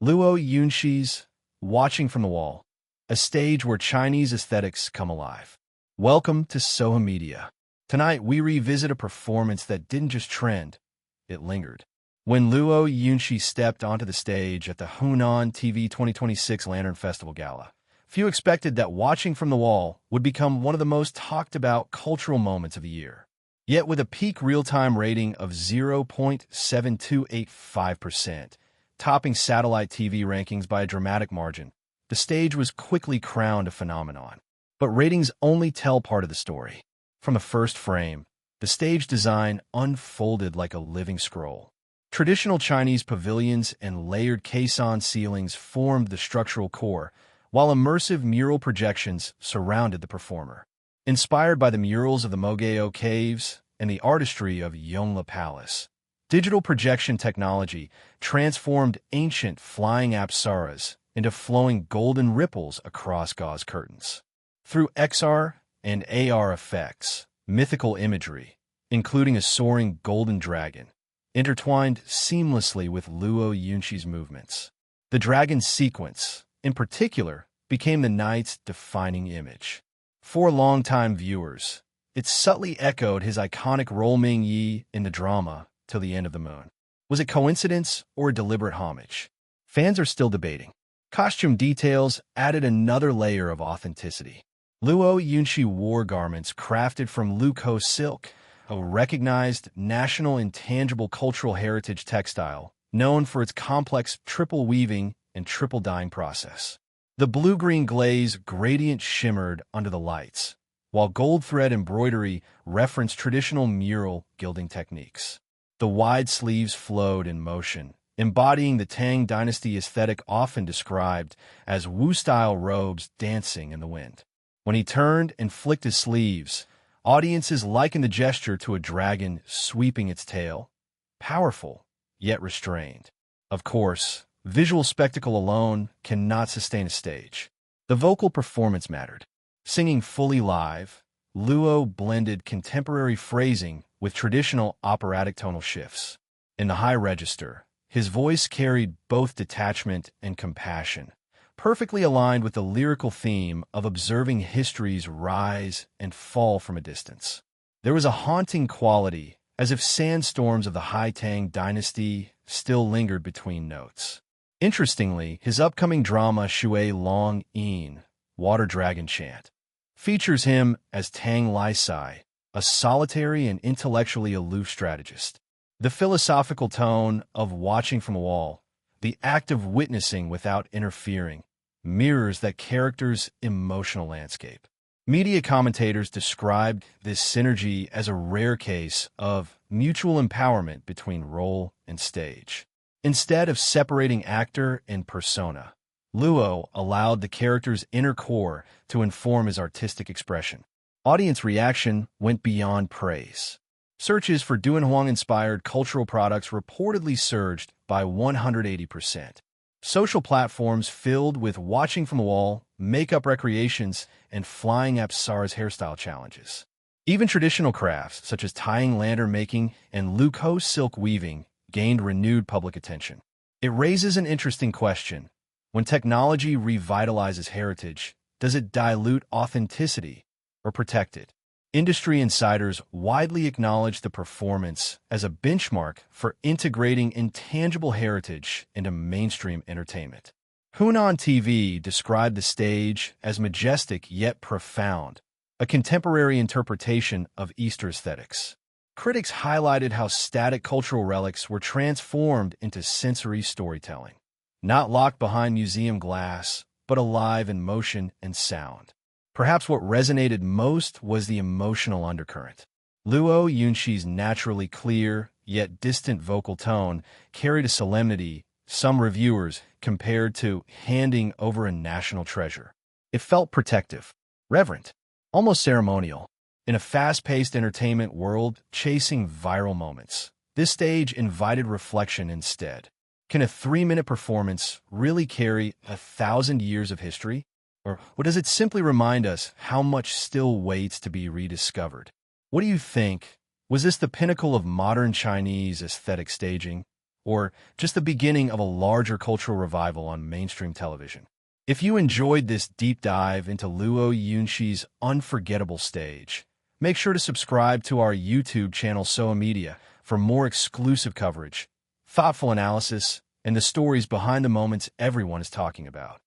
Luo Yunxi's Watching from the Wall, a stage where Chinese aesthetics come alive. Welcome to Sohu Media. Tonight, we revisit a performance that didn't just trend, it lingered. When Luo Yunxi stepped onto the stage at the Hunan TV 2026 Lantern Festival Gala, few expected that Watching from the Wall would become one of the most talked-about cultural moments of the year. Yet with a peak real-time rating of 0.7285%, topping satellite TV rankings by a dramatic margin, the stage was quickly crowned a phenomenon. But ratings only tell part of the story. From the first frame, the stage design unfolded like a living scroll. Traditional Chinese pavilions and layered caisson ceilings formed the structural core, while immersive mural projections surrounded the performer. Inspired by the murals of the Mogao Caves and the artistry of Yongle Palace, digital projection technology transformed ancient flying apsaras into flowing golden ripples across gauze curtains. Through XR and AR effects, mythical imagery, including a soaring golden dragon, intertwined seamlessly with Luo Yunxi's movements. The dragon sequence, in particular, became the night's defining image. For longtime viewers, it subtly echoed his iconic role Ming Yi in the drama Till the End of the Moon. Was it coincidence or a deliberate homage? Fans are still debating. Costume details added another layer of authenticity. Luo Yunxi wore garments crafted from Luo silk, a recognized national intangible cultural heritage textile known for its complex triple weaving and triple dyeing process. The blue-green glaze gradient shimmered under the lights, while gold thread embroidery referenced traditional mural gilding techniques. The wide sleeves flowed in motion, embodying the Tang Dynasty aesthetic often described as Wu-style robes dancing in the wind. When he turned and flicked his sleeves, audiences likened the gesture to a dragon sweeping its tail, powerful, yet restrained. Of course, visual spectacle alone cannot sustain a stage. The vocal performance mattered. Singing fully live, Luo blended contemporary phrasing with traditional operatic tonal shifts. In the high register, his voice carried both detachment and compassion, perfectly aligned with the lyrical theme of observing history's rise and fall from a distance. There was a haunting quality, as if sandstorms of the High Tang Dynasty still lingered between notes. Interestingly, his upcoming drama Shui Long Yin, Water Dragon Chant, features him as Tang Lisai, a solitary and intellectually aloof strategist. The philosophical tone of Watching from a Wall, the act of witnessing without interfering, mirrors that character's emotional landscape. Media commentators described this synergy as a rare case of mutual empowerment between role and stage. Instead of separating actor and persona, Luo allowed the character's inner core to inform his artistic expression. Audience reaction went beyond praise. Searches for Dunhuang-inspired cultural products reportedly surged by 180%. Social platforms filled with Watching from the Wall, makeup recreations, and flying apsaras hairstyle challenges. Even traditional crafts, such as tying lantern making and Luo silk weaving, gained renewed public attention. It raises an interesting question. When technology revitalizes heritage, does it dilute authenticity or protect it? Industry insiders widely acknowledge the performance as a benchmark for integrating intangible heritage into mainstream entertainment. Hunan TV described the stage as majestic yet profound, a contemporary interpretation of Eastern aesthetics. Critics highlighted how static cultural relics were transformed into sensory storytelling, not locked behind museum glass, but alive in motion and sound. Perhaps what resonated most was the emotional undercurrent. Luo Yunxi's naturally clear, yet distant vocal tone carried a solemnity some reviewers compared to handing over a national treasure. It felt protective, reverent, almost ceremonial. In a fast-paced entertainment world chasing viral moments, this stage invited reflection instead. Can a 3-minute performance really carry 1,000 years of history? Or does it simply remind us how much still waits to be rediscovered? What do you think? Was this the pinnacle of modern Chinese aesthetic staging? or just the beginning of a larger cultural revival on mainstream television. If you enjoyed this deep dive into Luo Yunxi's unforgettable stage, make sure to subscribe to our YouTube channel Sohu Media for more exclusive coverage, thoughtful analysis, and the stories behind the moments everyone is talking about.